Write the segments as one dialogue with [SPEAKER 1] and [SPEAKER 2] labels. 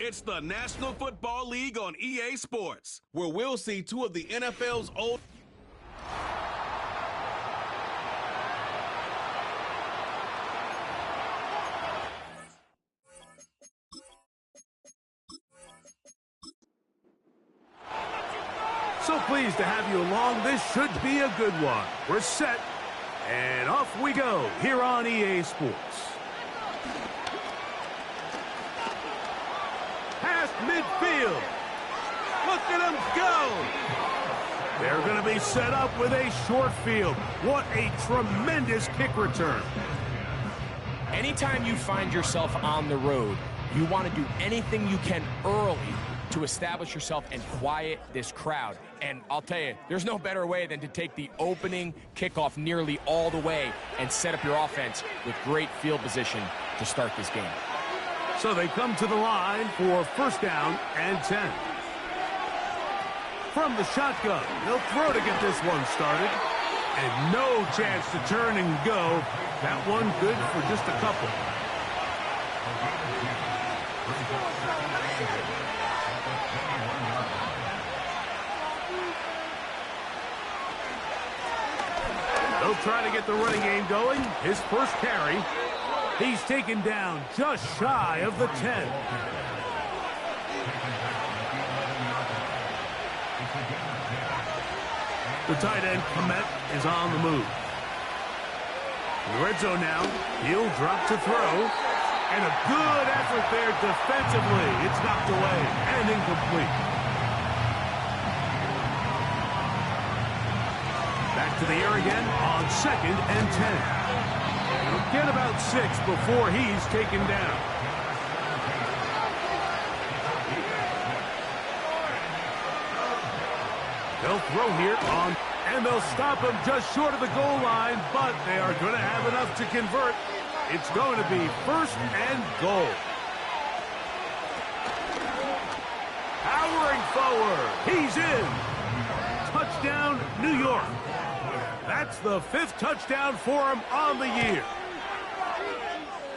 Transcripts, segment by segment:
[SPEAKER 1] It's the National Football League on EA Sports, where we'll see two of the NFL's old...
[SPEAKER 2] So pleased to have you along. This should be a good one. We're set, and off we go here on EA Sports. Past midfield. Look at them go. They're going to be set up with a short field. What a tremendous kick return.
[SPEAKER 3] Anytime you find yourself on the road, you want to do anything you can early to establish yourself and quiet this crowd. And I'll tell you, there's no better way than to take the opening kickoff nearly all the way and set up your offense with great field position to start this game.
[SPEAKER 2] So they come to the line for first down and 10. From the shotgun, they'll throw to get this one started. And no chance to turn and go. That one good for just a couple. They'll try to get the running game going. His first carry. He's taken down just shy of the 10. The tight end, Komet, is on the move. In the red zone now, he'll drop to throw. And a good effort there defensively. It's knocked away and incomplete. Back to the air again on 2nd and 10. He'll get about 6 before he's taken down. They'll throw here on, and they'll stop him just short of the goal line, but they are going to have enough to convert. It's going to be 1st and goal. Powering forward. He's in. Touchdown, New York. That's the 5th touchdown for him on the year.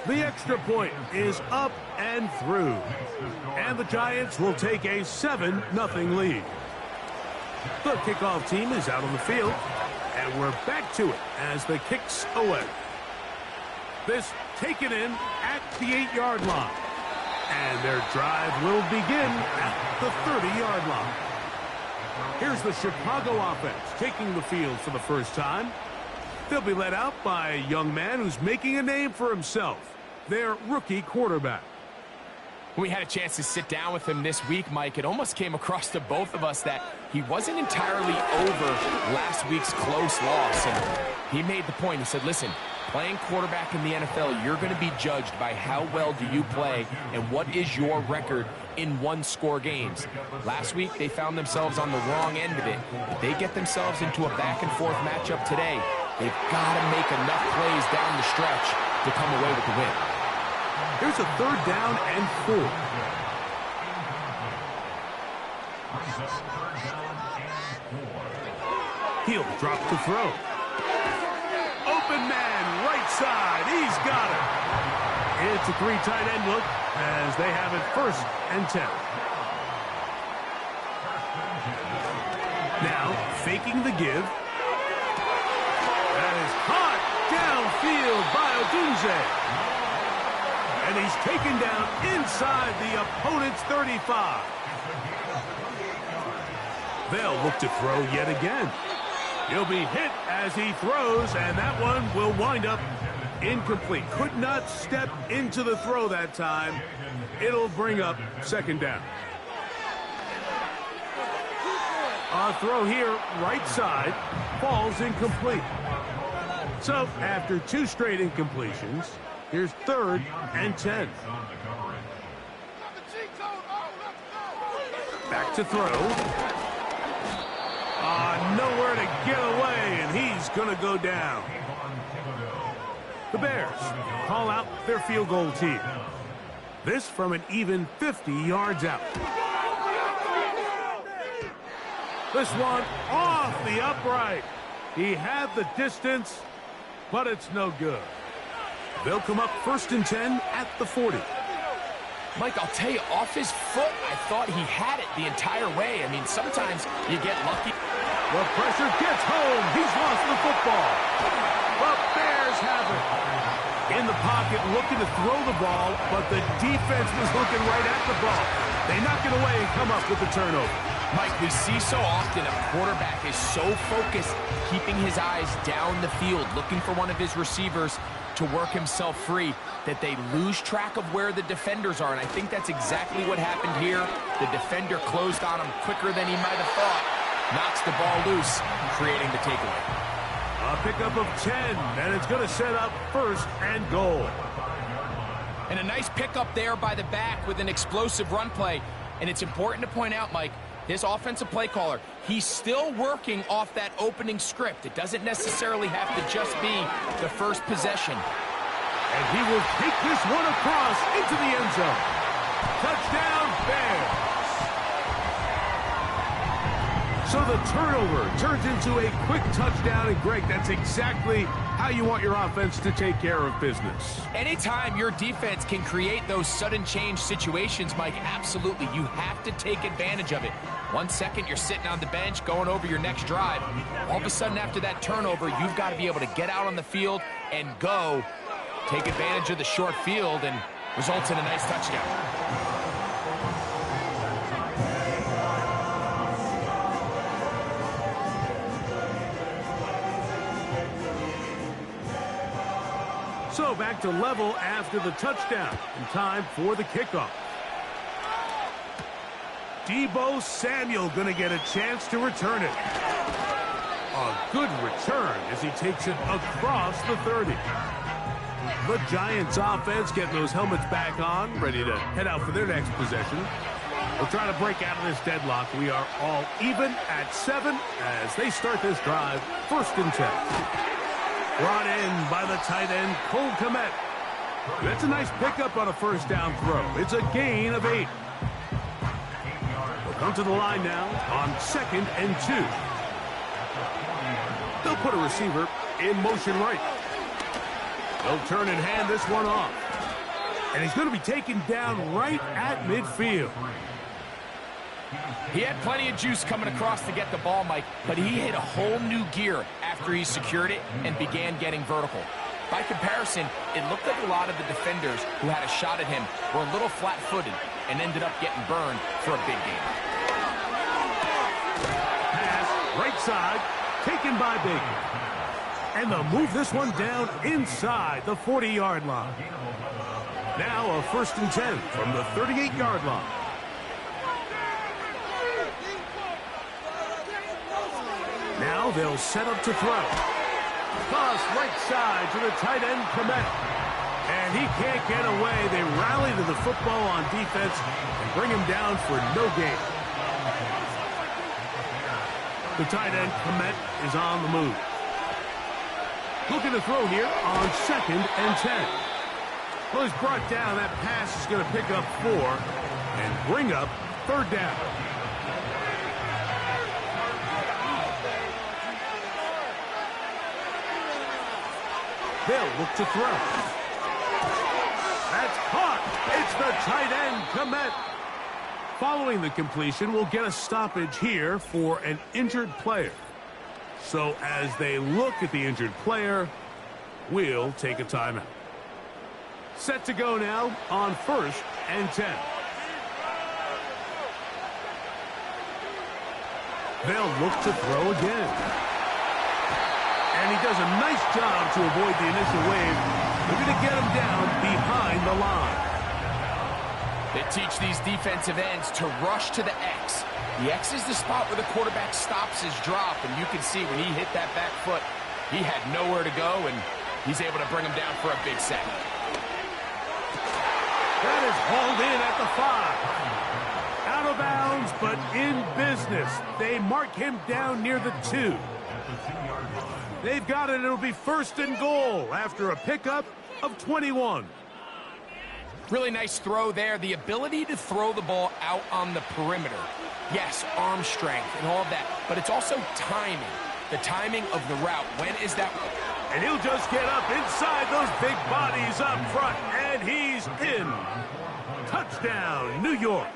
[SPEAKER 2] The extra point is up and through. And the Giants will take a 7-0 lead. The kickoff team is out on the field. And we're back to it as the kicks away. This taken in at the 8-yard line. And their drive will begin at the 30-yard line. Here's the Chicago offense taking the field for the first time. They'll be led out by a young man who's making a name for himself, their rookie quarterback.
[SPEAKER 3] When we had a chance to sit down with him this week, Mike, it almost came across to both of us that he wasn't entirely over last week's close loss. And he made the point. He said, listen, playing quarterback in the NFL, you're going to be judged by how well do you play and what is your record in one-score games. Last week, they found themselves on the wrong end of it. If they get themselves into a back-and-forth matchup today, they've got to make enough plays down the stretch to come away with the win.
[SPEAKER 2] Here's a 3rd down and 4. He'll drop to throw. Open man, right side. He's got it. It's a 3 tight end look as they have it 1st and 10. Now, faking the give. That is caught downfield by Odunze. And he's taken down inside the opponent's 35. They'll look to throw yet again. He'll be hit as he throws, and that one will wind up incomplete. Could not step into the throw that time. It'll bring up 2nd down. Our throw here, right side, falls incomplete. So after 2 straight incompletions, here's 3rd and 10. Back to throw. Nowhere to get away, and he's going to go down. The Bears call out their field goal team. This from an even 50 yards out. This one off the upright. He had the distance, but it's no good. They'll come up 1st and 10 at the 40.
[SPEAKER 3] Mike, I'll tell you, off his foot, I thought he had it the entire way. I mean, sometimes you get lucky.
[SPEAKER 2] The pressure gets home. He's lost the football. The Bears have it. In the pocket, looking to throw the ball, but the defense was looking right at the ball. They knock it away and come up with the turnover.
[SPEAKER 3] Mike, we see so often a quarterback is so focused, keeping his eyes down the field, looking for one of his receivers to work himself free, that they lose track of where the defenders are, and I think that's exactly what happened here. The defender closed on him quicker than he might have thought, knocks the ball loose, creating the takeaway.
[SPEAKER 2] A pickup of 10, and it's going to set up 1st and goal.
[SPEAKER 3] And a nice pickup there by the back with an explosive run play. And it's important to point out, Mike, this offensive play caller, he's still working off that opening script. It doesn't necessarily have to just be the first possession.
[SPEAKER 2] And he will take this one across into the end zone. Touchdown, Bears. So the turnover turns into a quick touchdown, and Greg, that's exactly how you want your offense to take care of business.
[SPEAKER 3] Anytime your defense can create those sudden change situations, Mike, absolutely, you have to take advantage of it. 1 second, you're sitting on the bench, going over your next drive. All of a sudden, after that turnover, you've got to be able to get out on the field and go, take advantage of the short field, and results in a nice touchdown.
[SPEAKER 2] So back to level after the touchdown, and time for the kickoff. Deebo Samuel going to get a chance to return it. A good return as he takes it across the 30. The Giants offense getting those helmets back on, ready to head out for their next possession. We'll try to break out of this deadlock. We are all even at 7 as they start this drive, 1st and 10. Brought in by the tight end, Cole Kmet. That's a nice pickup on a 1st down throw. It's a gain of 8. We'll come to the line now on 2nd and 2. They'll put a receiver in motion right. They'll turn and hand this one off. And he's going to be taken down right at midfield.
[SPEAKER 3] He had plenty of juice coming across to get the ball, Mike, but he hit a whole new gear after he secured it and began getting vertical. By comparison, it looked like a lot of the defenders who had a shot at him were a little flat-footed and ended up getting burned for a big game.
[SPEAKER 2] Pass, right side, taken by Baker. And they'll move this one down inside the 40-yard line. Now a 1st and 10 from the 38-yard line. Now they'll set up to throw. Toss right side to the tight end, Kmet. And he can't get away. They rally to the football on defense and bring him down for no gain. The tight end, Kmet, is on the move. Looking to throw here on 2nd and 10. Well, he's brought down. That pass is going to pick up 4 and bring up 3rd down. They'll look to throw. That's caught. It's the tight end, Kmet. Following the completion, we'll get a stoppage here for an injured player. So as they look at the injured player, we'll take a timeout. Set to go now on 1st and 10. They'll look to throw again. And he does a nice job to avoid the initial wave. They're going to get him down behind the line.
[SPEAKER 3] They teach these defensive ends to rush to the X. The X is the spot where the quarterback stops his drop, and you can see when he hit that back foot, he had nowhere to go, and he's able to bring him down for a big sack.
[SPEAKER 2] That is hauled in at the 5. Out of bounds, but in business. They mark him down near the 2. They've got it. It'll be 1st and goal after a pickup of 21.
[SPEAKER 3] Really nice throw there. The ability to throw the ball out on the perimeter. Yes, arm strength and all of that, but it's also timing. The timing of the route. When is that?
[SPEAKER 2] And he'll just get up inside those big bodies up front, and he's in. Touchdown, New York.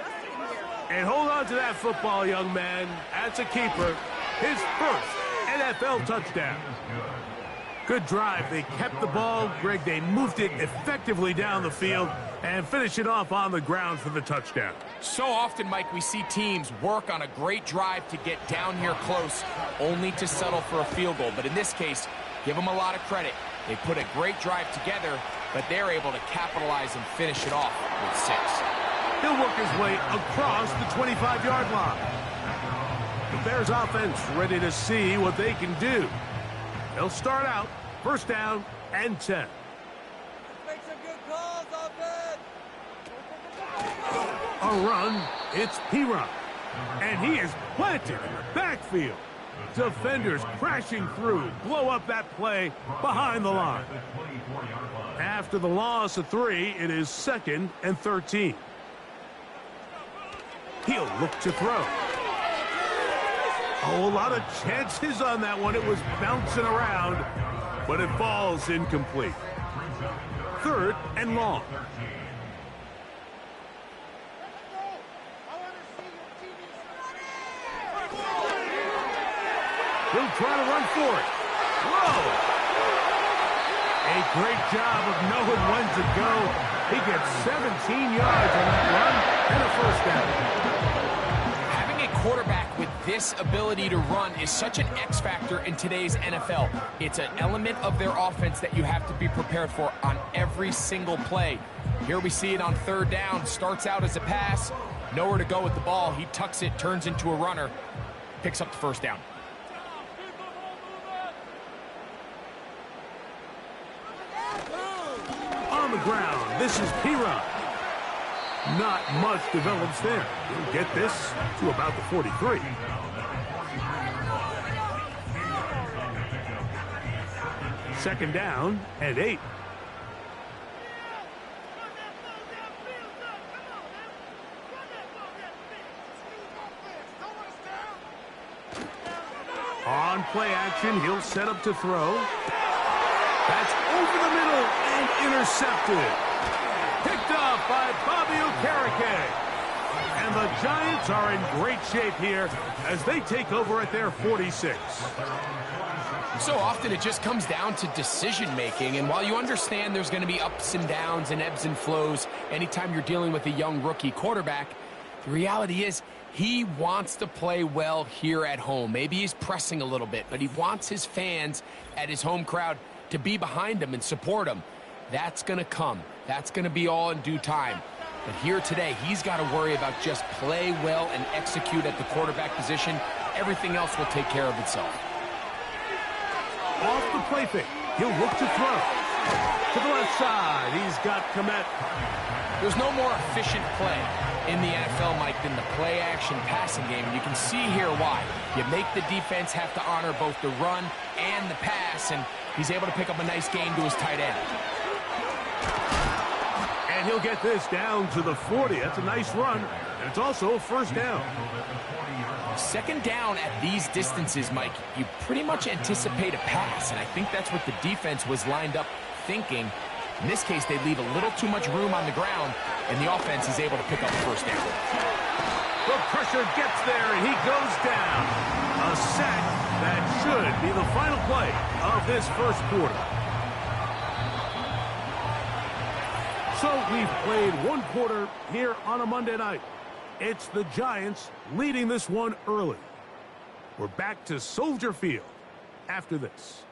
[SPEAKER 2] And hold on to that football, young man. That's a keeper. His first NFL touchdown. Good drive. They kept the ball. Greg, they moved it effectively down the field and finish it off on the ground for the touchdown.
[SPEAKER 3] So often, Mike, we see teams work on a great drive to get down here close, only to settle for a field goal. But in this case, give them a lot of credit. They put a great drive together, but they're able to capitalize and finish it off with 6.
[SPEAKER 2] He'll work his way across the 25-yard line. The Bears offense ready to see what they can do. They'll start out first down and 10.
[SPEAKER 4] Make some good calls, offense.
[SPEAKER 2] A run, it's P-Run. And he is planted in the backfield. Defenders crashing through, blow up that play behind the line. After the loss of 3, it is 2nd and 13. He'll look to throw. Oh, a lot of chances on that one. It was bouncing around, but it falls incomplete. 3rd and long. He'll try to run for it. Whoa! A great job of knowing when to go. He gets 17 yards on that run and a first down.
[SPEAKER 3] Having a quarterback with this ability to run is such an X factor in today's NFL. It's an element of their offense that you have to be prepared for on every single play. Here we see it on 3rd down. Starts out as a pass. Nowhere to go with the ball. He tucks it, turns into a runner. Picks up the first down.
[SPEAKER 2] On the ground, this is P-Run. Not much develops there. He'll get this to about the 43. Second down and 8. On play action, he'll set up to throw. That's over the middle and intercepted. Picked off by Bobby Okereke. And the Giants are in great shape here as they take over at their 46.
[SPEAKER 3] So often it just comes down to decision-making, and while you understand there's going to be ups and downs and ebbs and flows anytime you're dealing with a young rookie quarterback, the reality is he wants to play well here at home. Maybe he's pressing a little bit, but he wants his fans at his home crowd to be behind him and support him. That's going to come. That's going to be all in due time. But here today, he's got to worry about just play well and execute at the quarterback position. Everything else will take care of itself.
[SPEAKER 2] Off the play fake. He'll look to throw. To the left side, he's got Kmet.
[SPEAKER 3] There's no more efficient play in the NFL, Mike, than the play-action passing game. And you can see here why. You make the defense have to honor both the run and the pass, and he's able to pick up a nice gain to his tight end.
[SPEAKER 2] And he'll get this down to the 40. That's a nice run, and it's also a first down.
[SPEAKER 3] Second down at these distances, Mike, you pretty much anticipate a pass, and I think that's what the defense was lined up thinking. In this case, they leave a little too much room on the ground, and the offense is able to pick up the first down.
[SPEAKER 2] The pressure gets there, and he goes down. A sack that should be the final play of this first quarter. So we've played one quarter here on a Monday night. It's the Giants leading this one early. We're back to Soldier Field after this.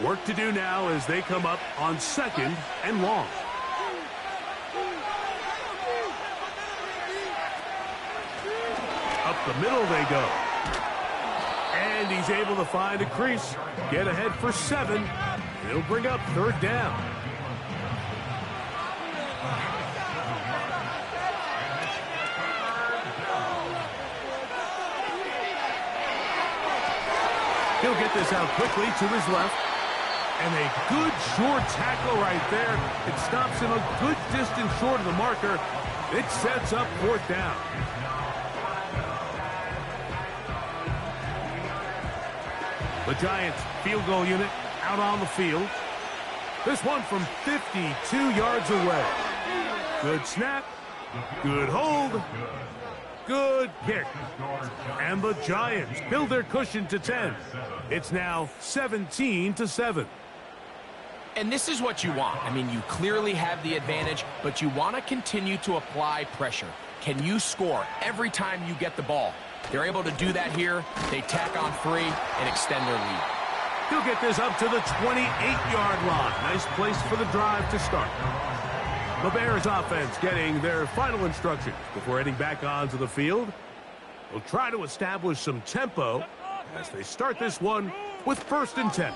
[SPEAKER 2] Work to do now as they come up on 2nd and long. Up the middle they go. And he's able to find a crease, get ahead for 7. He'll bring up 3rd down. He'll get this out quickly to his left. And a good short tackle right there. It stops him a good distance short of the marker. It sets up 4th down. The Giants field goal unit out on the field. This one from 52 yards away. Good snap. Good hold. Good kick. And the Giants build their cushion to 10. It's now 17-7.
[SPEAKER 3] And this is what you want. I mean, you clearly have the advantage, but you want to continue to apply pressure. Can you score every time you get the ball? They're able to do that here. They tack on 3 and extend their lead.
[SPEAKER 2] He'll get this up to the 28-yard line. Nice place for the drive to start. The Bears offense getting their final instructions before heading back onto the field. They'll try to establish some tempo as they start this one with 1st and 10.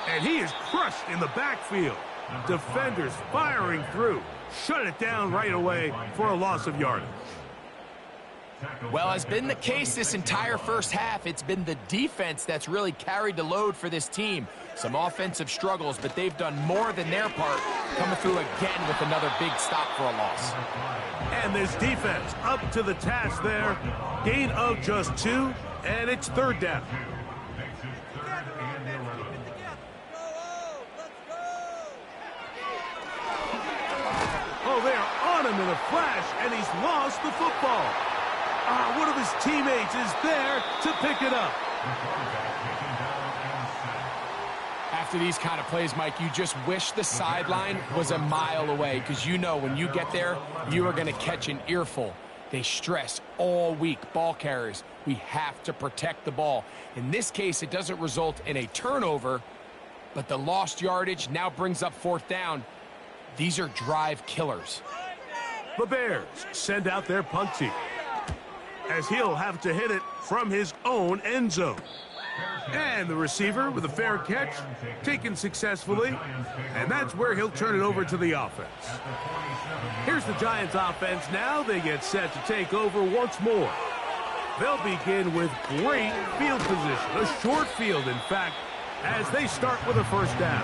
[SPEAKER 2] And he is crushed in the backfield. Defenders firing through. Shut it down right away for a loss of yardage.
[SPEAKER 3] Well, as been the case this entire first half, it's been the defense that's really carried the load for this team. Some offensive struggles, but they've done more than their part, coming through again with another big stop for a loss.
[SPEAKER 2] And this defense up to the task there. Gain of just 2, and it's 3rd down. Oh, they are on him in a flash, and he's lost the football. One of his teammates is there to pick it up.
[SPEAKER 3] After these kind of plays, Mike, you just wish the sideline was a mile away, because you know when you get there, you are going to catch an earful. They stress all week, ball carriers. We have to protect the ball. In this case, it doesn't result in a turnover, but the lost yardage now brings up 4th down. These are drive killers.
[SPEAKER 2] The Bears send out their punt team, as he'll have to hit it from his own end zone. And the receiver with a fair catch, taken successfully, and that's where he'll turn it over to the offense. Here's the Giants offense now. They get set to take over once more. They'll begin with great field position, a short field, in fact, as they start with a 1st down.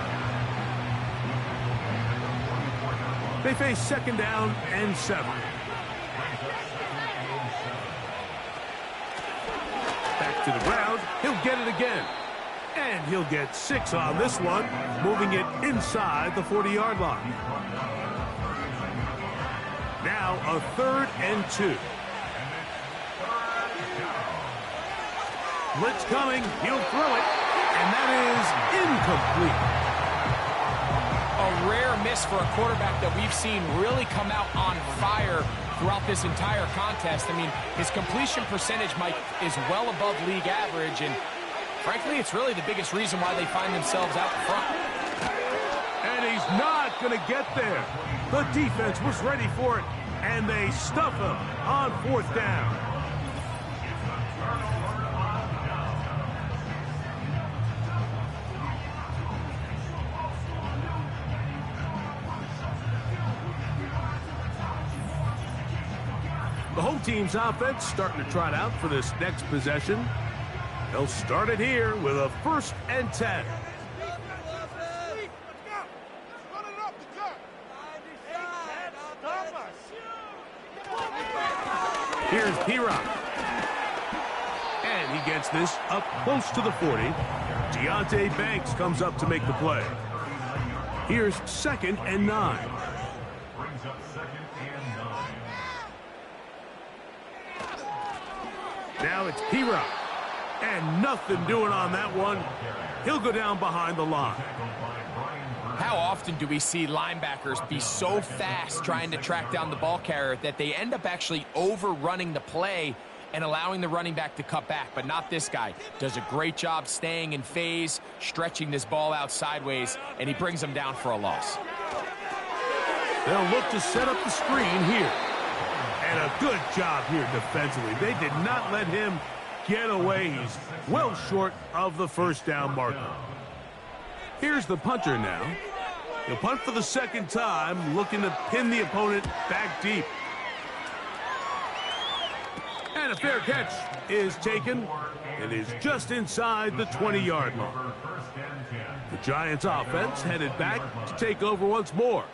[SPEAKER 2] They face 2nd down and 7. Back to the ground. He'll get it again. And he'll get 6 on this one, moving it inside the 40-yard line. Now a 3rd and 2. Blitz coming. He'll throw it. And that is incomplete.
[SPEAKER 3] A rare miss for a quarterback that we've seen really come out on fire throughout this entire contest. I mean, his completion percentage, Mike, is well above league average, and frankly, it's really the biggest reason why they find themselves out in front.
[SPEAKER 2] And he's not going to get there. The defense was ready for it, and they stuff him on 4th down. The home team's offense starting to trot out for this next possession. They'll start it here with a 1st and 10. Here's P-Rock. And he gets this up close to the 40. Deonte Banks comes up to make the play. Here's 2nd and 9. Now it's P-Rock. And nothing doing on that one. He'll go down behind the line.
[SPEAKER 3] How often do we see linebackers be so fast trying to track down the ball carrier that they end up actually overrunning the play and allowing the running back to cut back? But not this guy. Does a great job staying in phase, stretching this ball out sideways, and he brings them down for a loss.
[SPEAKER 2] They'll look to set up the screen here. And a good job here defensively. They did not let him get away. He's well short of the 1st down marker. Here's the punter now. He'll punt for the 2nd time, looking to pin the opponent back deep. And a fair catch is taken. It is just inside the 20-yard line. The Giants offense headed back to take over once more.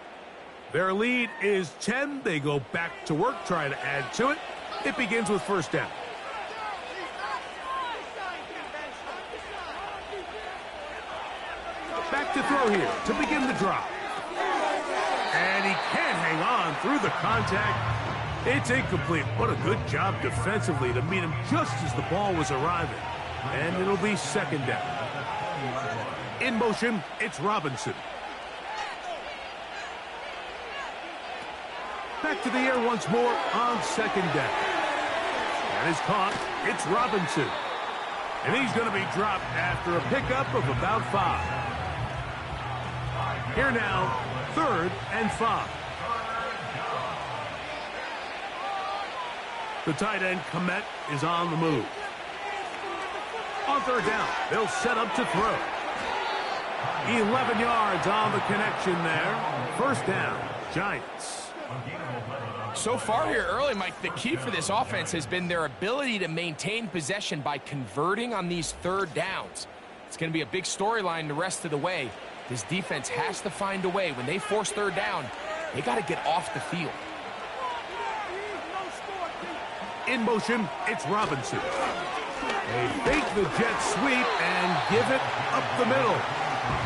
[SPEAKER 2] Their lead is 10. They go back to work, trying to add to it. It begins with 1st down. Back to throw here to begin the drive. And he can't hang on through the contact. It's incomplete. What a good job defensively to meet him just as the ball was arriving. And it'll be second down. In motion, it's Robinson. Back to the air once more on second down. That is caught. It's Robinson. And he's going to be dropped after a pickup of about 5. Here now, 3rd and 5. The tight end, Komet, is on the move. On 3rd down, they'll set up to throw. 11 yards on the connection there. 1st down, Giants.
[SPEAKER 3] So far here early, Mike, the key for this offense has been their ability to maintain possession by converting on these 3rd downs. It's going to be a big storyline the rest of the way. This defense has to find a way. When they force 3rd down, they got to get off the field.
[SPEAKER 2] In motion, it's Robinson. They fake the jet sweep and give it up the middle.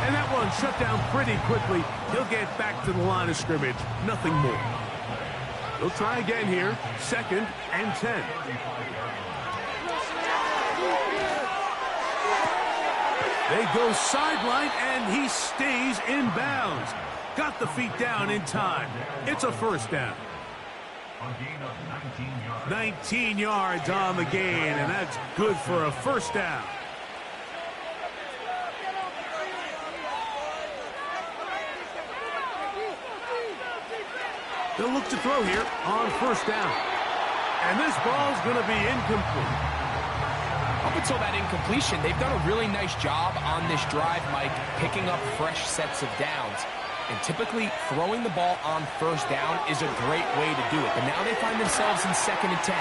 [SPEAKER 2] And that one shut down pretty quickly. He'll get back to the line of scrimmage. Nothing more. They'll try again here. 2nd and 10. They go sideline, and he stays in bounds. Got the feet down in time. It's a 1st down. 19 yards on the gain, and that's good for a 1st down. They'll look to throw here on 1st down. And this ball's going to be incomplete.
[SPEAKER 3] Up until that incompletion, they've done a really nice job on this drive, Mike, picking up fresh sets of downs. And typically, throwing the ball on 1st down is a great way to do it. But now they find themselves in 2nd and 10.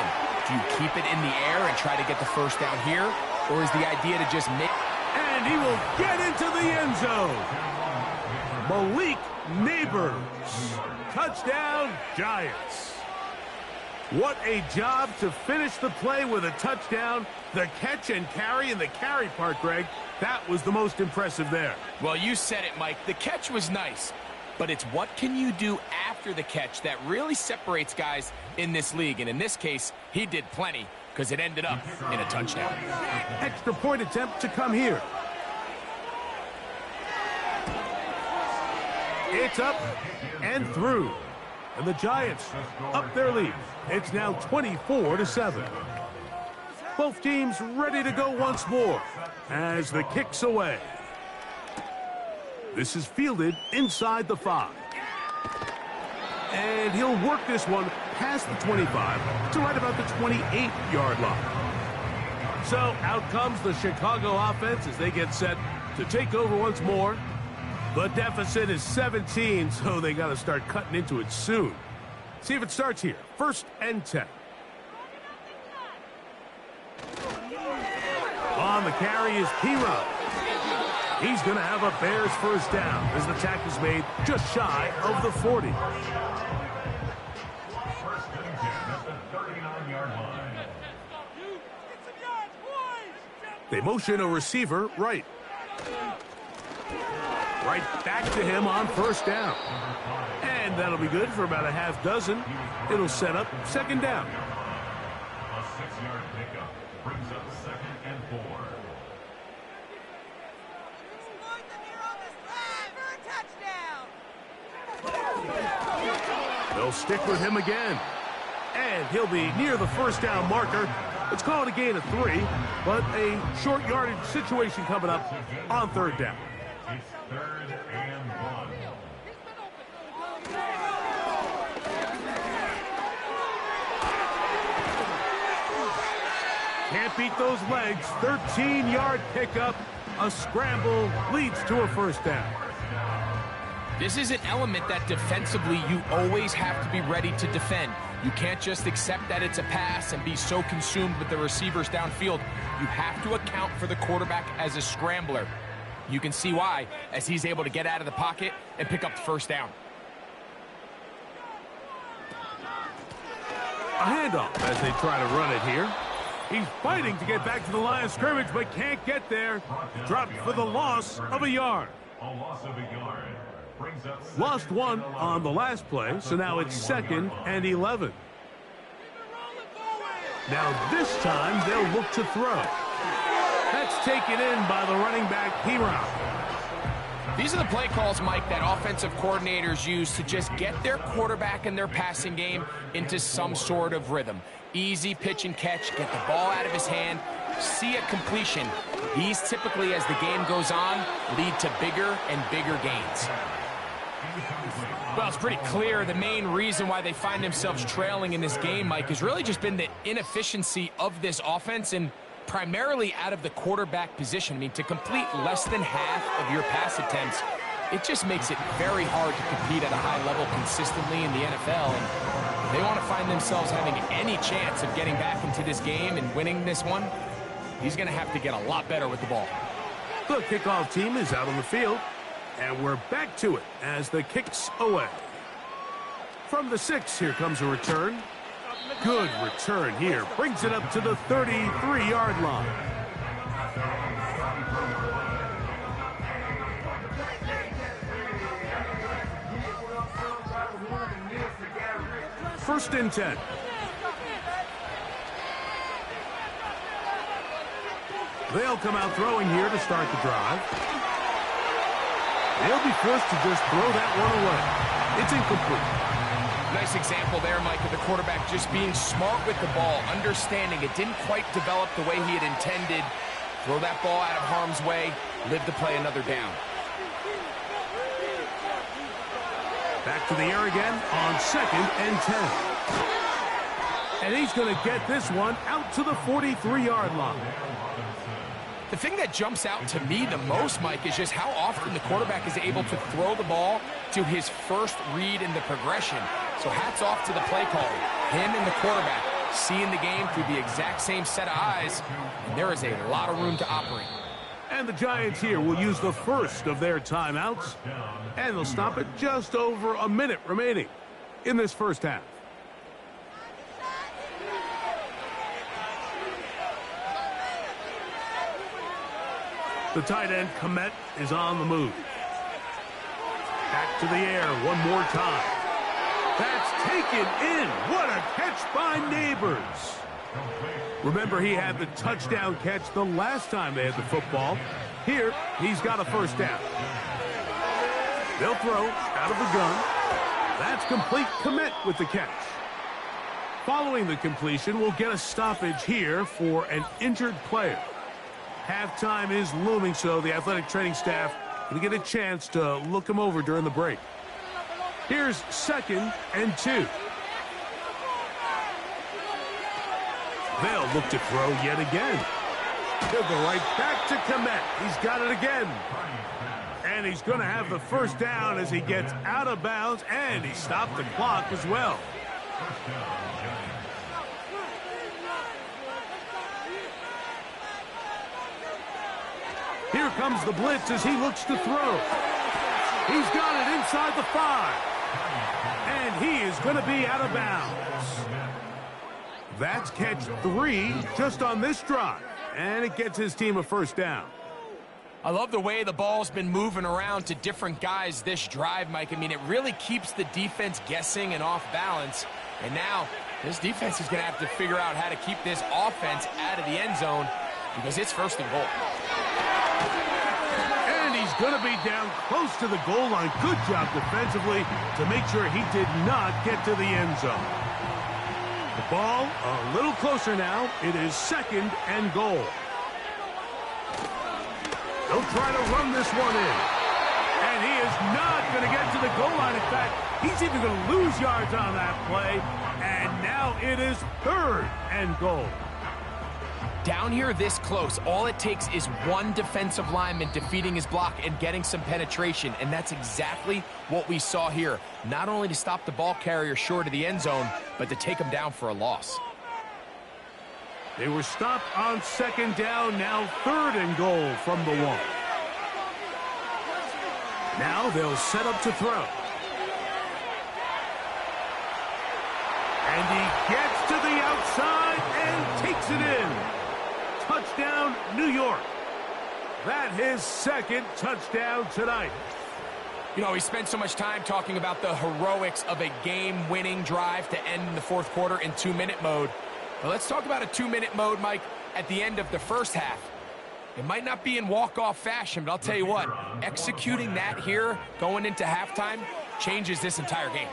[SPEAKER 3] Do you keep it in the air and try to get the 1st down here? Or is the idea to just make...
[SPEAKER 2] And he will get into the end zone. Malik Neighbors. Touchdown, Giants. What a job to finish the play with a touchdown. The catch and carry, and the carry part, Greg, that was the most impressive there.
[SPEAKER 3] Well, you said it, Mike. The catch was nice, but it's what can you do after the catch that really separates guys in this league. And in this case, he did plenty because it ended up in a touchdown.
[SPEAKER 2] Extra point attempt to come here. It's up and through. And the Giants up their lead. It's now 24-7. Both teams ready to go once more as the kick's away. This is fielded inside the 5. And he'll work this one past the 25 to right about the 28-yard line. So out comes the Chicago offense as they get set to take over once more. The deficit is 17, so they got to start cutting into it soon. See if it starts here. 1st and 10. On the carry is P-Rob. He's going to have a Bears 1st down as the tackle is made just shy of the 40.
[SPEAKER 5] 1st and 10 at the 39-yard line.
[SPEAKER 2] They motion a receiver right. Right back to him on 1st down. And that'll be good for about a half dozen. It'll set up 2nd down.
[SPEAKER 5] A 6-yard pickup brings up 2nd and 4.
[SPEAKER 2] They'll stick with him again. And he'll be near the 1st down marker. Let's call it a gain of 3, but a short yardage situation coming up on 3rd down.
[SPEAKER 5] It's 3rd and 1.
[SPEAKER 2] Can't beat those legs. 13-yard pickup. A scramble leads to a 1st down.
[SPEAKER 3] This is an element that defensively you always have to be ready to defend. You can't just accept that it's a pass and be so consumed with the receivers downfield. You have to account for the quarterback as a scrambler. You can see why, as he's able to get out of the pocket and pick up the 1st down.
[SPEAKER 2] A handoff as they try to run it here. He's fighting to get back to the line of scrimmage, but can't get there. Dropped for the loss of a yard.
[SPEAKER 5] A loss of a yard. Brings up
[SPEAKER 2] Lost one on the last play, so now it's 2nd and 11. Now this time they'll look to throw. That's taken in by the running back, P-Rock.
[SPEAKER 3] These are the play calls, Mike, that offensive coordinators use to just get their quarterback and their passing game into some sort of rhythm. Easy pitch and catch, get the ball out of his hand, see a completion. These typically, as the game goes on, lead to bigger and bigger gains. Well, it's pretty clear the main reason why they find themselves trailing in this game, Mike, has really just been the inefficiency of this offense and primarily out of the quarterback position. I mean, to complete less than half of your pass attempts, it just makes it very hard to compete at a high level consistently in the NFL. And they want to find themselves having any chance of getting back into this game and winning this one. He's going to have to get a lot better with the ball.
[SPEAKER 2] The kickoff team is out on the field, and we're back to it as the kick's away. From the 6, here comes a return. Good return here. Brings it up to the 33-yard line. First and 10. They'll come out throwing here to start the drive. They'll be forced to just throw that one away. It's incomplete.
[SPEAKER 3] Nice example there, Mike, of the quarterback just being smart with the ball, understanding it didn't quite develop the way he had intended. Throw that ball out of harm's way, live to play another down.
[SPEAKER 2] Back to the air again on 2nd and 10. And he's going to get this one out to the 43-yard line.
[SPEAKER 3] The thing that jumps out to me the most, Mike, is just how often the quarterback is able to throw the ball to his first read in the progression. So hats off to the play caller. Him and the quarterback seeing the game through the exact same set of eyes, and there is a lot of room to operate.
[SPEAKER 2] And the Giants here will use the first of their timeouts, and they'll stop at just over a minute remaining in this first half. The tight end, Komet, is on the move. Back to the air one more time. That's taken in. What a catch by Neighbors. Remember, he had the touchdown catch the last time they had the football. Here, he's got a first down. They'll throw out of the gun. That's complete. Komet with the catch. Following the completion, we'll get a stoppage here for an injured player. Halftime is looming, so the athletic training staff going to get a chance to look him over during the break. Here's 2nd and 2. They'll look to throw yet again. They'll go right back to Komet. He's got it again. And he's going to have the first down as he gets out of bounds, and he stopped the clock as well. Here comes the blitz as he looks to throw. He's got it inside the 5. And he is going to be out of bounds. That's catch 3 just on this drive. And it gets his team a first down.
[SPEAKER 3] I love the way the ball's been moving around to different guys this drive, Mike. I mean, it really keeps the defense guessing and off balance. And now this defense is going to have to figure out how to keep this offense out of the end zone because it's 1st and goal.
[SPEAKER 2] And he's going to be down close to the goal line. Good job defensively to make sure he did not get to the end zone. The ball a little closer now. It is 2nd and goal. They'll try to run this one in. And he is not going to get to the goal line. In fact, he's even going to lose yards on that play. And now it is 3rd and goal.
[SPEAKER 3] Down here this close, all it takes is one defensive lineman defeating his block and getting some penetration, and that's exactly what we saw here. Not only to stop the ball carrier short of the end zone, but to take him down for a loss.
[SPEAKER 2] They were stopped on 2nd down, now 3rd and goal from the 1. Now they'll set up to throw. And he gets to the outside and takes it in. Touchdown, New York. That his second touchdown tonight.
[SPEAKER 3] You know, he spent so much time talking about the heroics of a game-winning drive to end the fourth quarter in 2-minute mode. Well, let's talk about a 2-minute mode, Mike, at the end of the first half. It might not be in walk-off fashion, but I'll tell you what, executing that here, going into halftime, changes this entire game.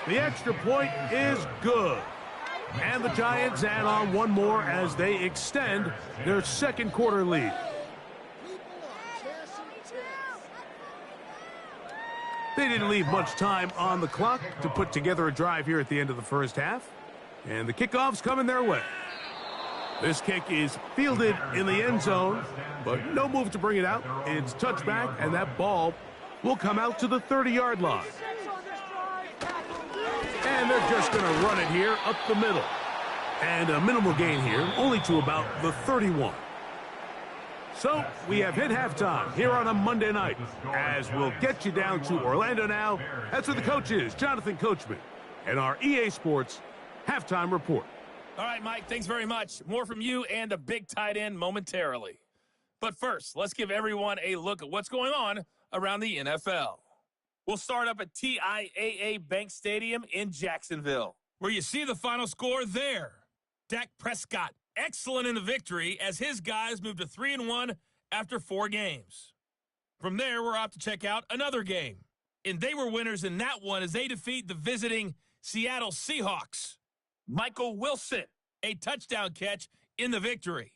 [SPEAKER 2] The extra point is good. And the Giants add on one more as they extend their second quarter lead. They didn't leave much time on the clock to put together a drive here at the end of the first half. And the kickoff's coming their way. This kick is fielded in the end zone, but no move to bring it out. It's touchback, and that ball will come out to the 30-yard line. And they're just going to run it here up the middle. And a minimal gain here, only to about the 31. So we have hit halftime here on a Monday night. As we'll get you down to Orlando now. That's where the coach is, Jonathan Coachman, and our EA Sports halftime report.
[SPEAKER 6] All right, Mike, thanks very much. More from you and a big tight end momentarily. But first, let's give everyone a look at what's going on around the NFL. We'll start up at TIAA Bank Stadium in Jacksonville, where you see the final score there. Dak Prescott, excellent in the victory as his guys moved to 3-1 after 4 games. From there, we're off to check out another game. And they were winners in that one as they defeat the visiting Seattle Seahawks. Michael Wilson, a touchdown catch in the victory.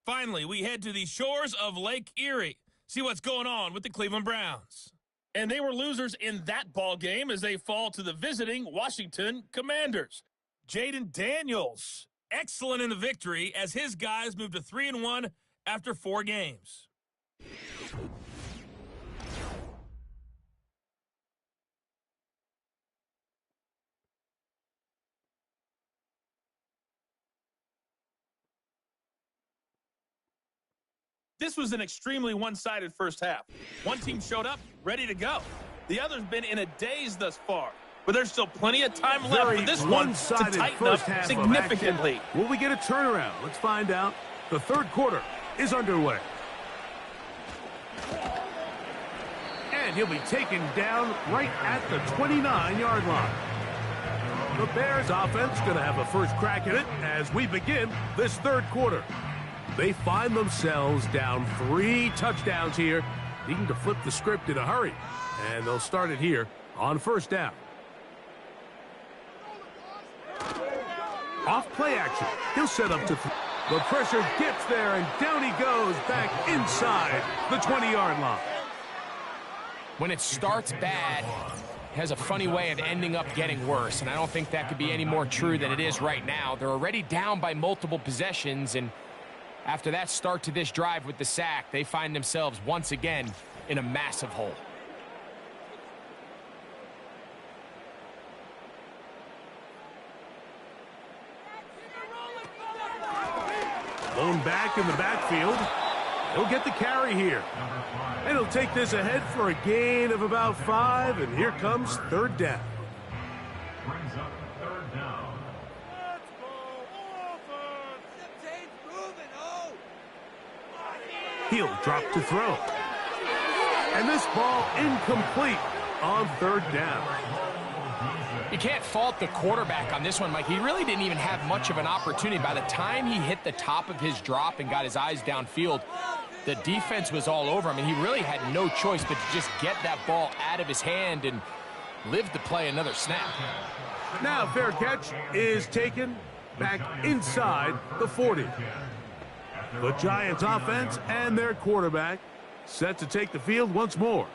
[SPEAKER 6] Finally, we head to the shores of Lake Erie, see what's going on with the Cleveland Browns. And they were losers in that ball game as they fall to the visiting Washington Commanders. Jaden Daniels, excellent in the victory as his guys moved to 3-1 after 4 games. This was an extremely one-sided first half. One team showed up, ready to go. The other's been in a daze thus far, but there's still plenty of time left for this one to tighten up significantly.
[SPEAKER 2] Will we get a turnaround? Let's find out. The third quarter is underway. And he'll be taken down right at the 29-yard line. The Bears offense going to have a first crack at it as we begin this third quarter. They find themselves down 3 touchdowns here, needing to flip the script in a hurry. And they'll start it here on first down. Off play action. He'll set up to the pressure gets there, and down he goes back inside the 20-yard line.
[SPEAKER 3] When it starts bad, it has a funny way of ending up getting worse, and I don't think that could be any more true than it is right now. They're already down by multiple possessions, and after that start to this drive with the sack, they find themselves once again in a massive hole.
[SPEAKER 2] Blown back in the backfield. He'll get the carry here. And he'll take this ahead for a gain of about 5, and here comes third down.
[SPEAKER 5] Brings up third down.
[SPEAKER 2] He'll drop to throw. And this ball incomplete on third down.
[SPEAKER 3] You can't fault the quarterback on this one, Mike. He really didn't even have much of an opportunity. By the time he hit the top of his drop and got his eyes downfield, the defense was all over him, and he really had no choice but to just get that ball out of his hand and live to play another snap.
[SPEAKER 2] Now fair catch is taken back inside the 40. The Giants offense and their quarterback set to take the field once more.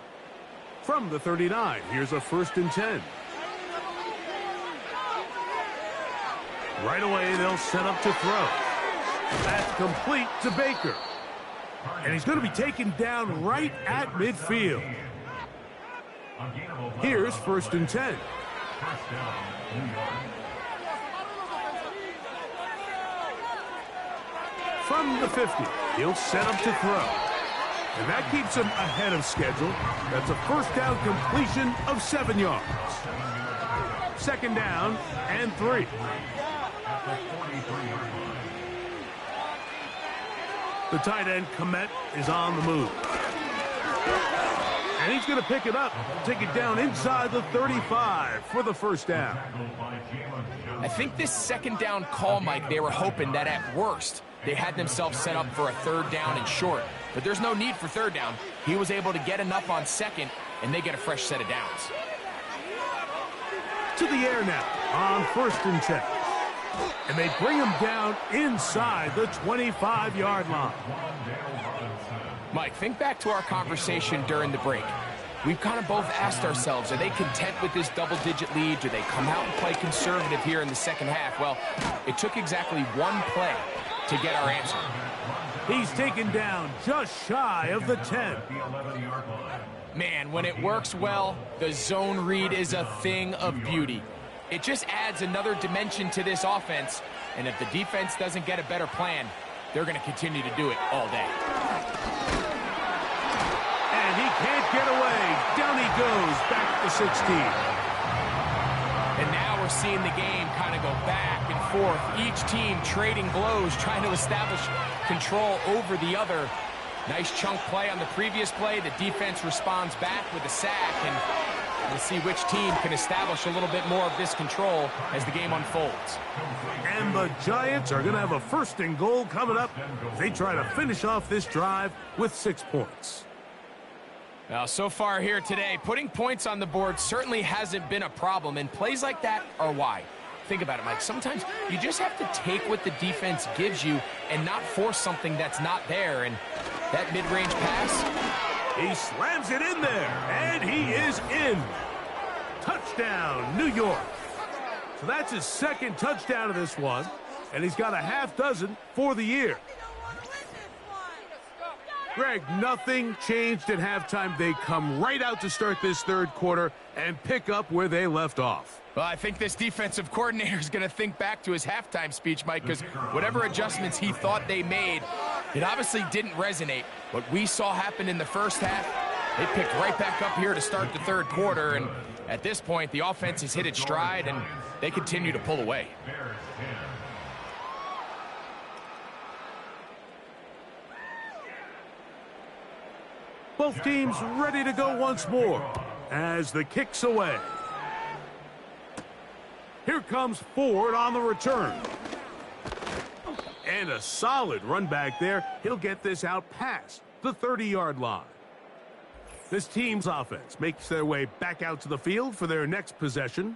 [SPEAKER 2] From the 39, here's a 1st and 10. Right away, they'll set up to throw. That's complete to Baker. And he's going to be taken down right at midfield. Here's 1st and 10. From the 50, he'll set up to throw. And that keeps him ahead of schedule. That's a first down completion of 7 yards. 2nd down and 3. The tight end, Komet, is on the move. And he's going to pick it up, take it down inside the 35 for the first down.
[SPEAKER 3] I think this second down call, Mike, they were hoping that at worst they had themselves set up for a third down and short. But there's no need for third down. He was able to get enough on second, and they get a fresh set of downs.
[SPEAKER 2] To the air now on 1st and 10. And they bring him down inside the 25-yard line.
[SPEAKER 3] Mike, think back to our conversation during the break. We've kind of both asked ourselves, are they content with this double-digit lead? Do they come out and play conservative here in the second half? Well, it took exactly one play to get our answer.
[SPEAKER 2] He's taken down just shy of the 10.
[SPEAKER 3] Man, when it works well, the zone read is a thing of beauty. It just adds another dimension to this offense, and if the defense doesn't get a better plan, they're going to continue to do it all day.
[SPEAKER 2] And he can't get away. Down he goes, back to 16.
[SPEAKER 3] And now we're seeing the game kind of go back and forth. Each team trading blows, trying to establish control over the other. Nice chunk play on the previous play. The defense responds back with a sack, and we'll see which team can establish a little bit more of this control as the game unfolds.
[SPEAKER 2] And the Giants are going to have a 1st and goal coming up. They try to finish off this drive with 6 points.
[SPEAKER 3] Now, so far here today, putting points on the board certainly hasn't been a problem, and plays like that are why. Think about it, Mike. Sometimes you just have to take what the defense gives you and not force something that's not there. And that mid-range pass,
[SPEAKER 2] he slams it in there, and he is in. Touchdown, New York. So that's his 2nd touchdown of this one, and he's got a half dozen for the year. Greg, nothing changed at halftime. They come right out to start this 3rd quarter and pick up where they left off.
[SPEAKER 3] well, I think this defensive coordinator is going to think back to his halftime speech, Mike, because whatever adjustments he thought they made, it obviously didn't resonate. What we saw happen in the first half, they picked right back up here to start the 3rd quarter, and at this point, the offense has hit its stride, and they continue to pull away.
[SPEAKER 2] Both teams ready to go once more as the kick's away. Here comes Ford on the return. And a solid run back there. He'll get this out past the 30-yard line. This team's offense makes their way back out to the field for their next possession.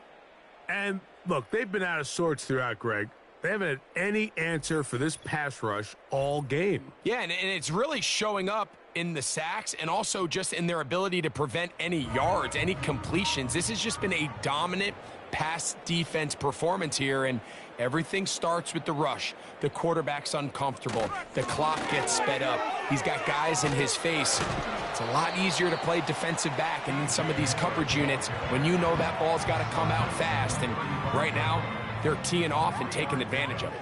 [SPEAKER 2] And look, they've been out of sorts throughout, Greg. They haven't had any answer for this pass rush all game.
[SPEAKER 3] Yeah, and it's really showing up in the sacks and also just in their ability to prevent any yards, any completions. This has just been a dominant pass defense performance here, and everything starts with the rush. The quarterback's uncomfortable. The clock gets sped up. He's got guys in his face. It's a lot easier to play defensive back and in some of these coverage units when you know that ball's got to come out fast, and right now they're teeing off and taking advantage of it.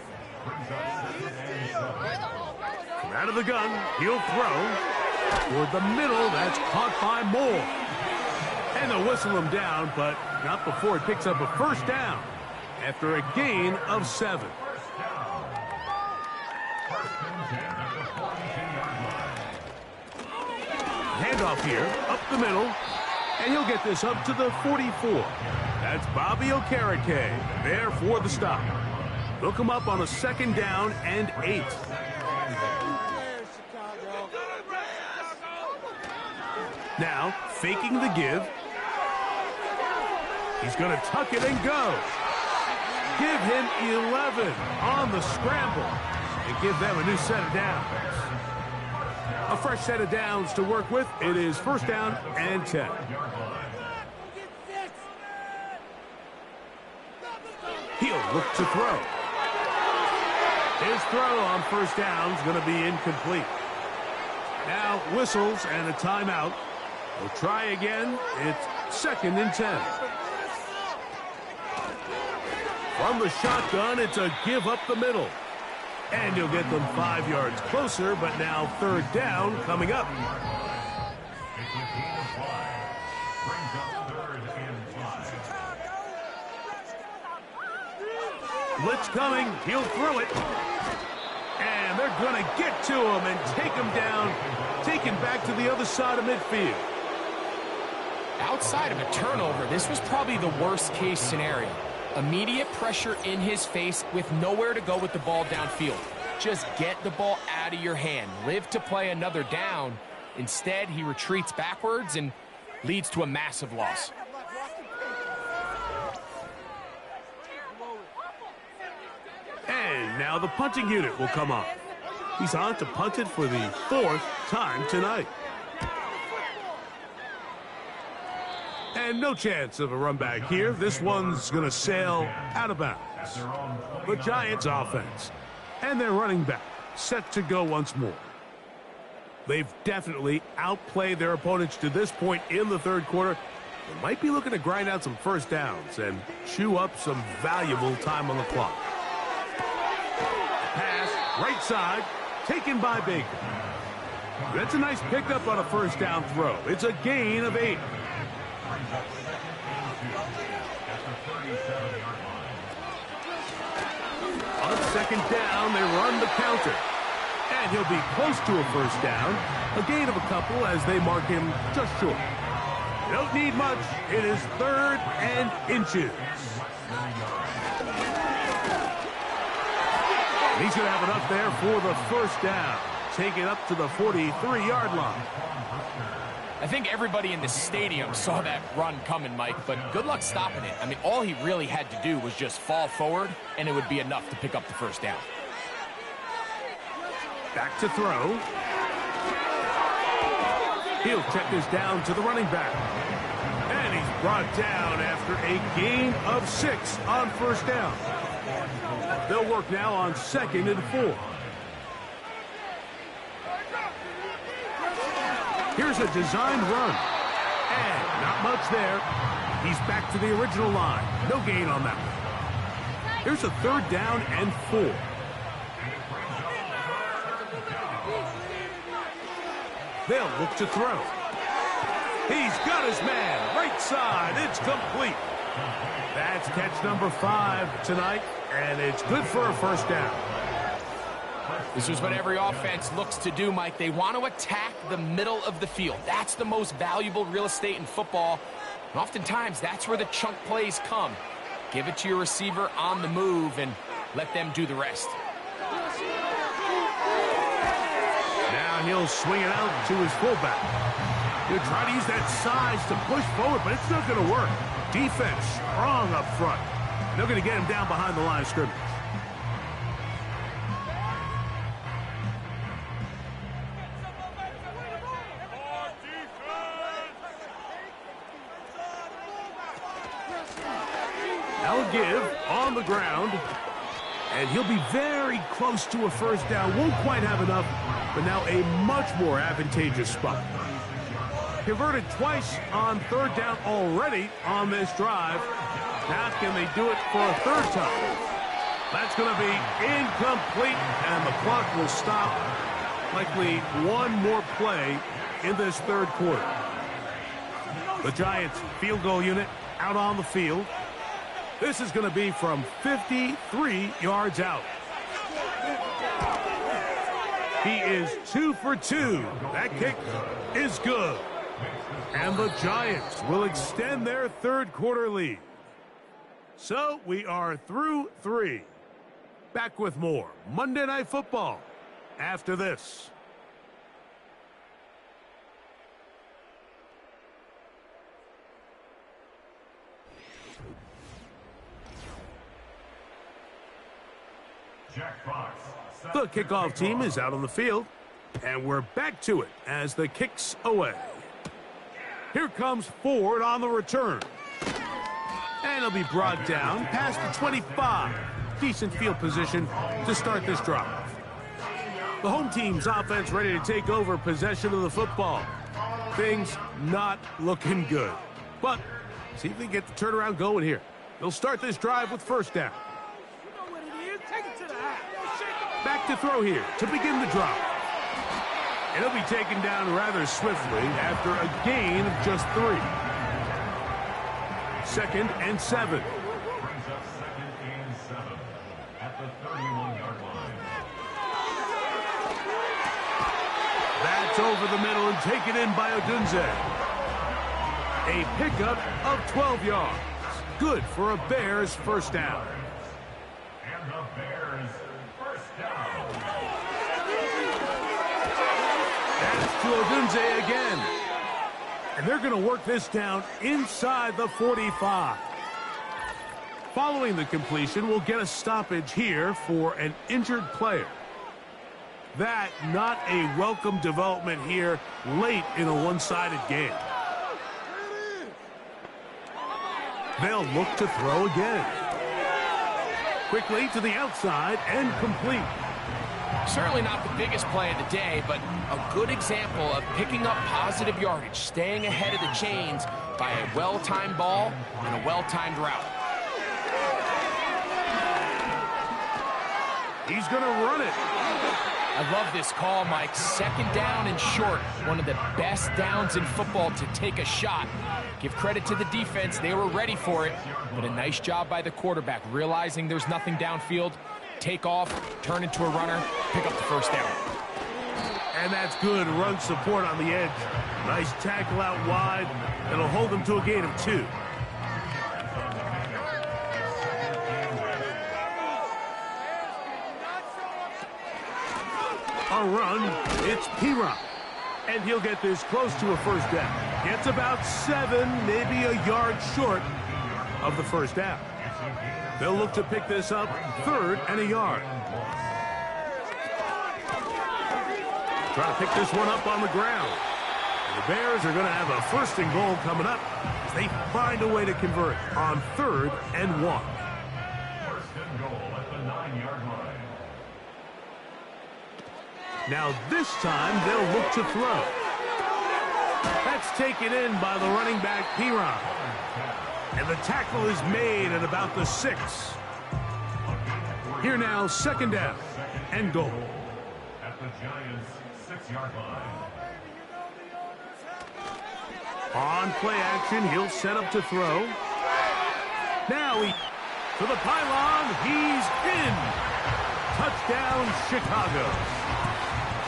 [SPEAKER 2] From out of the gun, he'll throw toward the middle. That's caught by Moore. And they'll whistle him down, but not before he picks up a 1st down after a gain of 7. Handoff here, up the middle, and he'll get this up to the 44. That's Bobby Okereke there for the stop. They'll come up on a 2nd down and 8. Now, faking the give. He's going to tuck it and go. Give him 11 on the scramble and give them a new set of downs. A fresh set of downs to work with. It is 1st down and 10. He'll look to throw. His throw on 1st down is going to be incomplete. Now whistles and a timeout. We'll try again. It's 2nd and 10. From the shotgun, it's a give up the middle. And he'll get them 5 yards closer, but now 3rd down coming up. Blitz coming. He'll throw it. And they're going to get to him and take him down, taken back to the other side of midfield.
[SPEAKER 3] Outside of a turnover, this was probably the worst-case scenario. Immediate pressure in his face with nowhere to go with the ball downfield. Just get the ball out of your hand. Live to play another down. Instead, he retreats backwards and leads to a massive loss.
[SPEAKER 2] And now the punting unit will come off. He's on to punt it for the 4th time tonight. And no chance of a run back here. This one's going to sail out of bounds. The Giants offense and their running back set to go once more. They've definitely outplayed their opponents to this point in the third quarter. They might be looking to grind out some first downs and chew up some valuable time on the clock. Pass, right side, taken by Baker. That's a nice pickup on a first down throw. It's a gain of 8. On second down, they run the counter. And he'll be close to a first down. A gain of a couple as they mark him just short. They don't need much. It is 3rd and inches. He's going to have enough there for the first down. Take it up to the 43-yard line.
[SPEAKER 3] I think everybody in the stadium saw that run coming, Mike, but good luck stopping it. I mean, all he really had to do was just fall forward, and it would be enough to pick up the first down.
[SPEAKER 2] Back to throw. He'll check this down to the running back. And he's brought down after a gain of 6 on first down. They'll work now on 2nd and 4. Here's a designed run. And not much there. He's back to the original line. No gain on that one. Here's a 3rd down and 4. They'll look to throw. He's got his man. Right side. It's complete. That's catch number 5 tonight. And it's good for a first down.
[SPEAKER 3] This is what every offense looks to do, Mike. They want to attack the middle of the field. That's the most valuable real estate in football. And oftentimes, that's where the chunk plays come. Give it to your receiver on the move and let them do the rest.
[SPEAKER 2] Now he'll swing it out to his fullback. He'll try to use that size to push forward, but it's not going to work. Defense strong up front. They're going to get him down behind the line of scrimmage. Now a give on the ground. And he'll be very close to a first down. Won't quite have enough, but now a much more advantageous spot. Converted twice on 3rd down already on this drive. Now can they do it for a 3rd time? That's going to be incomplete, and the clock will stop. Likely one more play in this 3rd quarter. The Giants field goal unit out on the field. This is going to be from 53 yards out. He is 2 for 2. That kick is good. And the Giants will extend their 3rd quarter lead. So we are through 3. Back with more Monday Night Football after this. The kickoff team is out on the field, and we're back to it as the kick's away. Here comes Ford on the return. And he'll be brought down past the 25. Decent field position to start this drive. The home team's offense ready to take over possession of the football. Things not looking good. But see if they get the turnaround going here. They'll start this drive with first down. Back to throw here to begin the drive. And he'll be taken down rather swiftly after a gain of just 3. 2nd and 7.
[SPEAKER 5] Brings up 2nd and 7 at the 31-yard line.
[SPEAKER 2] over the middle and taken in by Odunze. A pickup of 12 yards. Good for a Bears first down.
[SPEAKER 5] And the Bears first down.
[SPEAKER 2] That's to Odunze again. And they're going to work this down inside the 45. Following the completion, we'll get a stoppage here for an injured player. That not a welcome development here late in a one-sided game. They'll look to throw again. Quickly to the outside and complete.
[SPEAKER 3] Certainly not the biggest play of the day, but a good example of picking up positive yardage, staying ahead of the chains by a well-timed ball and a well-timed route.
[SPEAKER 2] He's going to run it.
[SPEAKER 3] I love this call, Mike. Second down and short. One of the best downs in football to take a shot. Give credit to the defense. They were ready for it. But a nice job by the quarterback, realizing there's nothing downfield. Take off, turn into a runner, pick up the first down.
[SPEAKER 2] And that's good run support on the edge. Nice tackle out wide. It'll hold them to a gain of 2. A run, it's Piron. And he'll get this close to a first down. Gets about 7, maybe a yard short of the first down. They'll look to pick this up, 3rd and a yard. Trying to pick this one up on the ground. And the Bears are going to have a 1st and goal coming up as they find a way to convert on 3rd and 1.
[SPEAKER 5] 1st and goal at the 9-yard line.
[SPEAKER 2] Now this time they'll look to throw. That's taken in by the running back, Piron. And the tackle is made at about the 6. Here now, 2nd down and goal.
[SPEAKER 5] At the Giants' 6-yard line.
[SPEAKER 2] On play action, he'll set up to throw. Now he to the pylon. He's in. Touchdown, Chicago.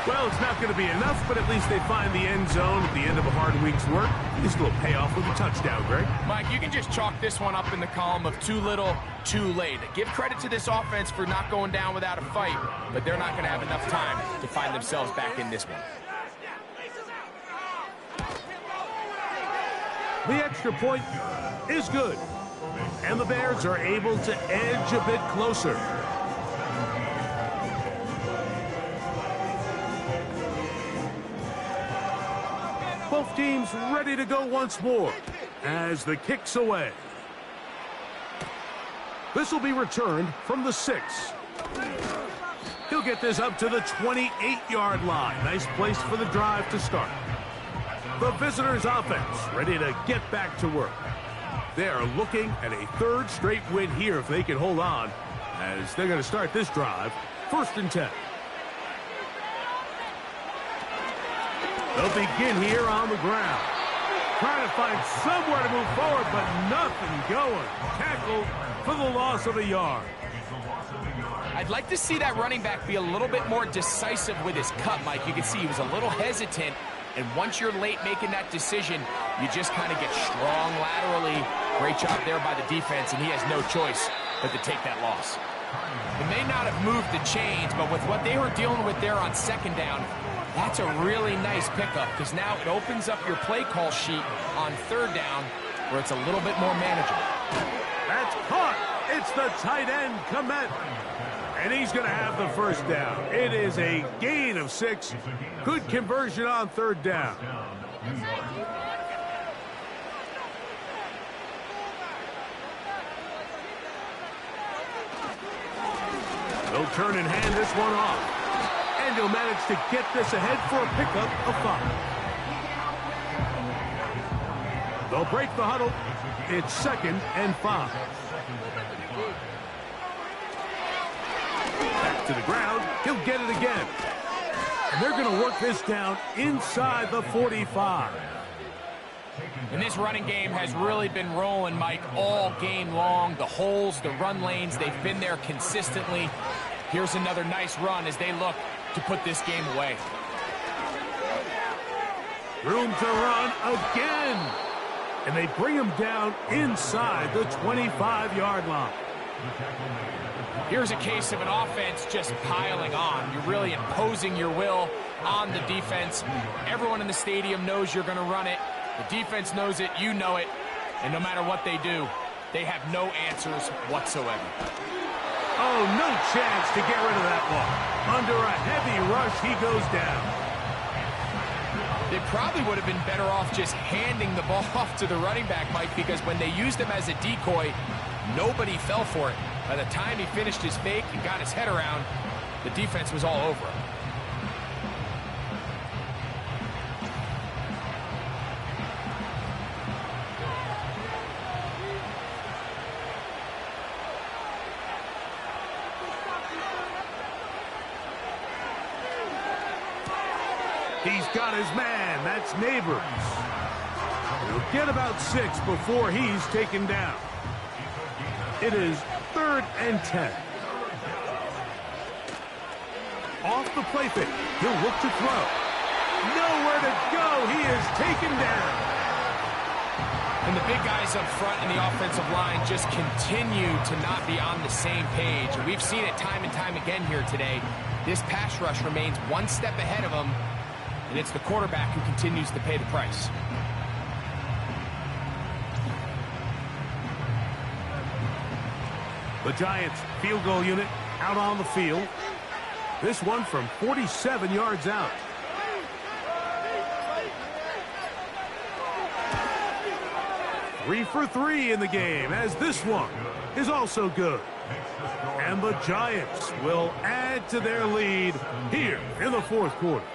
[SPEAKER 2] Well, it's not going to be enough, but at least they find the end zone at the end of a hard week's work. This will pay off with a touchdown, Greg.
[SPEAKER 3] Mike, you can just chalk this one up in the column of too little, too late. Give credit to this offense for not going down without a fight, but they're not going to have enough time to find themselves back in this one.
[SPEAKER 2] The extra point is good, and the Bears are able to edge a bit closer. Both teams ready to go once more as the kick's away. This will be returned from the 6. He'll get this up to the 28-yard line. Nice place for the drive to start. The visitors' offense ready to get back to work. They are looking at a 3rd straight win here if they can hold on, as they're going to start this drive 1st and 10. They'll begin here on the ground. Trying to find somewhere to move forward, but nothing going. Tackled for the loss of a yard.
[SPEAKER 3] I'd like to see that running back be a little bit more decisive with his cut, Mike. You can see he was a little hesitant, and once you're late making that decision, you just kind of get strong laterally. Great job there by the defense, and he has no choice but to take that loss. It may not have moved the chains, but with what they were dealing with there on 2nd down, that's a really nice pickup because now it opens up your play call sheet on 3rd down where it's a little bit more manageable.
[SPEAKER 2] That's caught. It's the tight end, Komet. And he's going to have the first down. It is a gain of 6. Good conversion on 3rd down. They'll turn and hand this one off. And he'll manage to get this ahead for a pickup of 5. They'll break the huddle. It's 2nd and 5. Back to the ground. He'll get it again. And they're going to work this down inside the 45.
[SPEAKER 3] And this running game has really been rolling, Mike, all game long. The holes, the run lanes, they've been there consistently. Here's another nice run as they look to put this game away.
[SPEAKER 2] Room to run again. And they bring him down inside the 25-yard line.
[SPEAKER 3] Here's a case of an offense just piling on. You're really imposing your will on the defense. Everyone in the stadium knows you're going to run it. The defense knows it, you know it. And no matter what they do, they have no answers whatsoever.
[SPEAKER 2] Oh, no chance to get rid of that one. Under a heavy rush, he goes down.
[SPEAKER 3] They probably would have been better off just handing the ball off to the running back, Mike, because when they used him as a decoy, nobody fell for it. By the time he finished his fake and got his head around, the defense was all over him.
[SPEAKER 2] He's got his man. That's Neighbors. He'll get about 6 before he's taken down. It is 3rd and 10. Off the play fake. He'll look to throw. Nowhere to go. He is taken down.
[SPEAKER 3] And the big guys up front in the offensive line just continue to not be on the same page. And we've seen it time and time again here today. This pass rush remains one step ahead of them. And it's the quarterback who continues to pay the price.
[SPEAKER 2] The Giants field goal unit out on the field. This one from 47 yards out. Three for 3 in the game, as this one is also good. And the Giants will add to their lead here in the 4th quarter.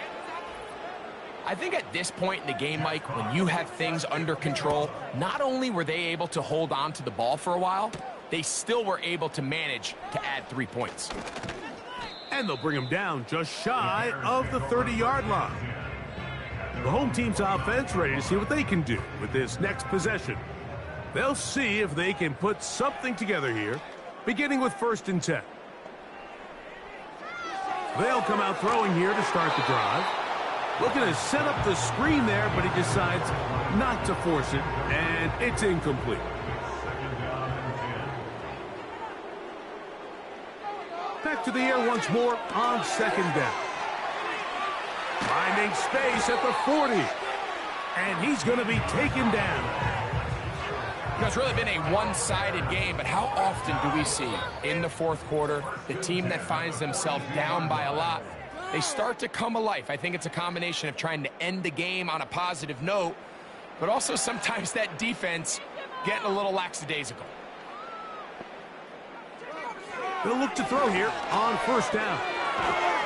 [SPEAKER 3] I think at this point in the game, Mike, when you have things under control, not only were they able to hold on to the ball for a while, they still were able to manage to add 3 points.
[SPEAKER 2] And they'll bring him down just shy of the 30-yard line. The home team's offense ready to see what they can do with this next possession. They'll see if they can put something together here, beginning with 1st and 10. They'll come out throwing here to start the drive. Looking to set up the screen there, but he decides not to force it, and it's incomplete. Back to the air once more on 2nd down. Finding space at the 40. And he's going to be taken down.
[SPEAKER 3] It's really been a one-sided game, but how often do we see in the 4th quarter the team that finds themselves down by a lot, they start to come alive? I think it's a combination of trying to end the game on a positive note, but also sometimes that defense getting a little lackadaisical.
[SPEAKER 2] They'll look to throw here on 1st down.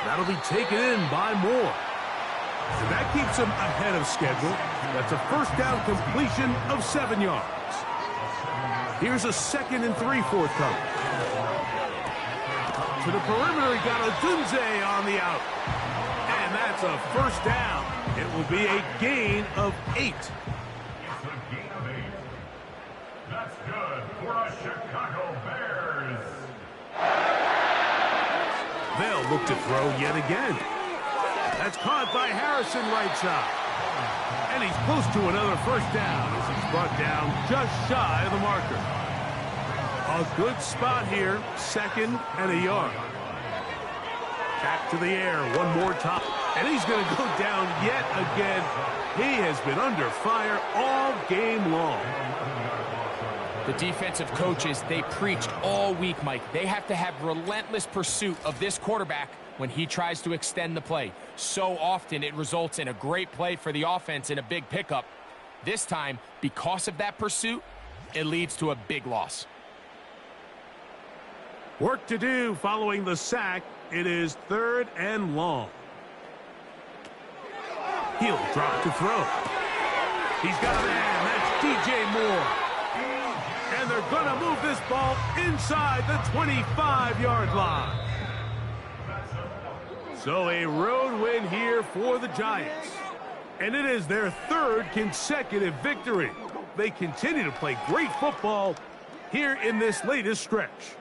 [SPEAKER 2] That'll be taken in by Moore. And that keeps him ahead of schedule. That's a 1st down completion of 7 yards. Here's a 2nd and 3 forthcoming. To the perimeter, he got Odunze on the out. And that's a 1st down. It will be a gain of 8.
[SPEAKER 5] It's a gain of 8. That's good for the Chicago Bears.
[SPEAKER 2] They'll look to throw yet again. That's caught by Harrison right side. And he's close to another 1st down as he's brought down just shy of the marker. A good spot here, 2nd and a yard. Back to the air one more time. And he's going to go down yet again. He has been under fire all game long.
[SPEAKER 3] The defensive coaches, they preached all week, Mike. They have to have relentless pursuit of this quarterback when he tries to extend the play. So often it results in a great play for the offense and a big pickup. This time, because of that pursuit, it leads to a big loss.
[SPEAKER 2] Work to do following the sack. It is 3rd and long. He'll drop to throw. He's got a man. That's DJ Moore. And they're going to move this ball inside the 25-yard line. So a road win here for the Giants. And it is their 3rd consecutive victory. They continue to play great football here in this latest stretch.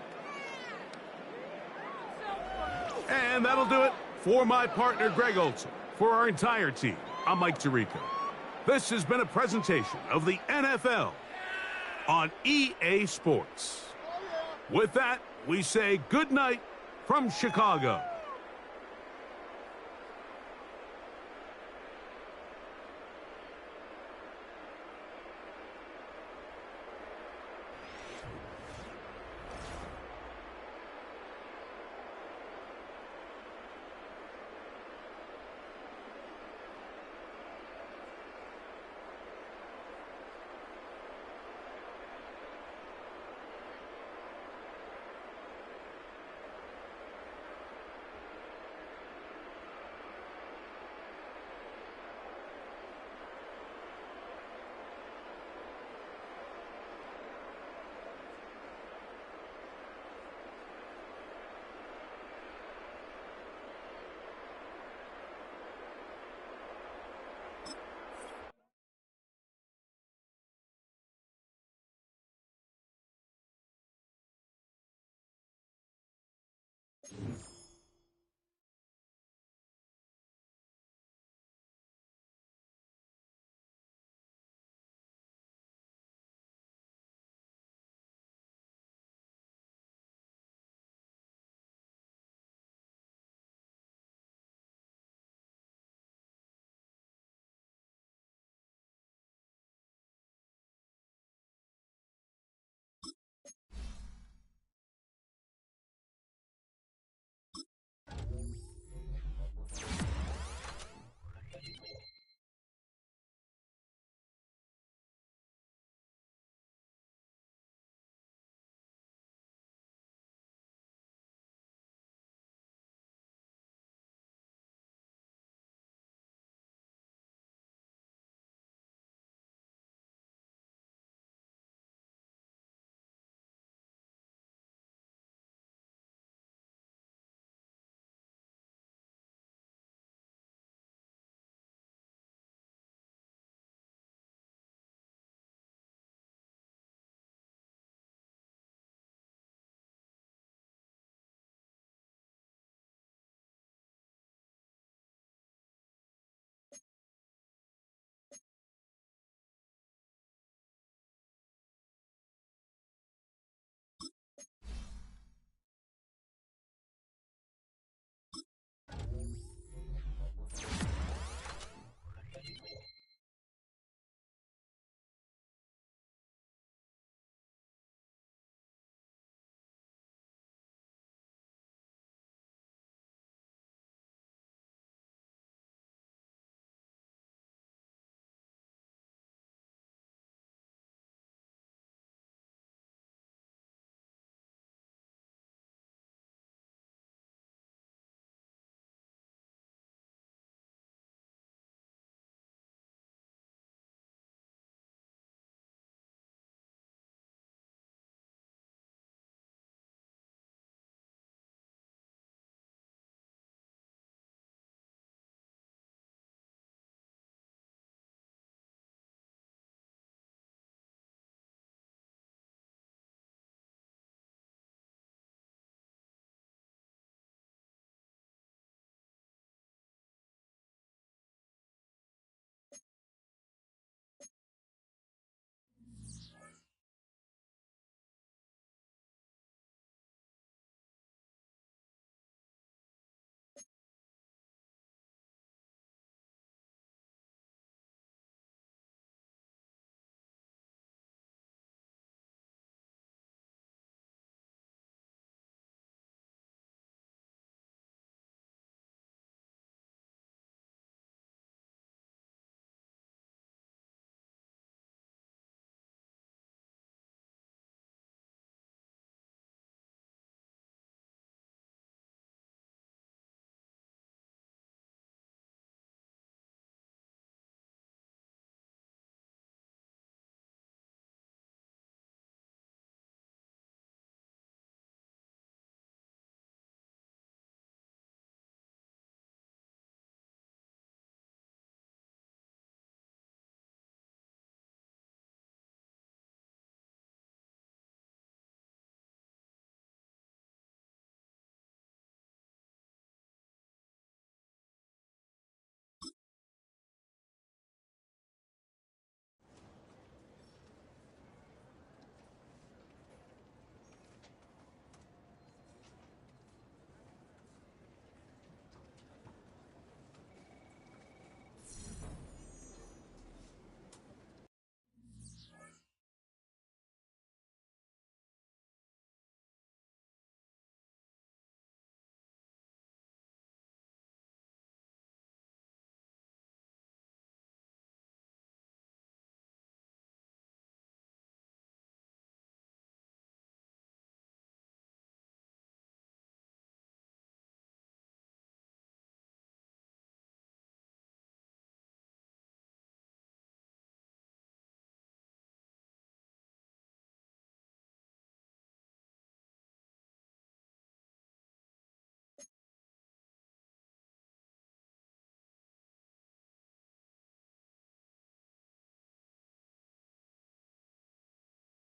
[SPEAKER 2] And that'll do it for my partner, Greg Olson. For our entire team, I'm Mike Tirico. This has been a presentation of the NFL on EA Sports. With that, we say good night from Chicago.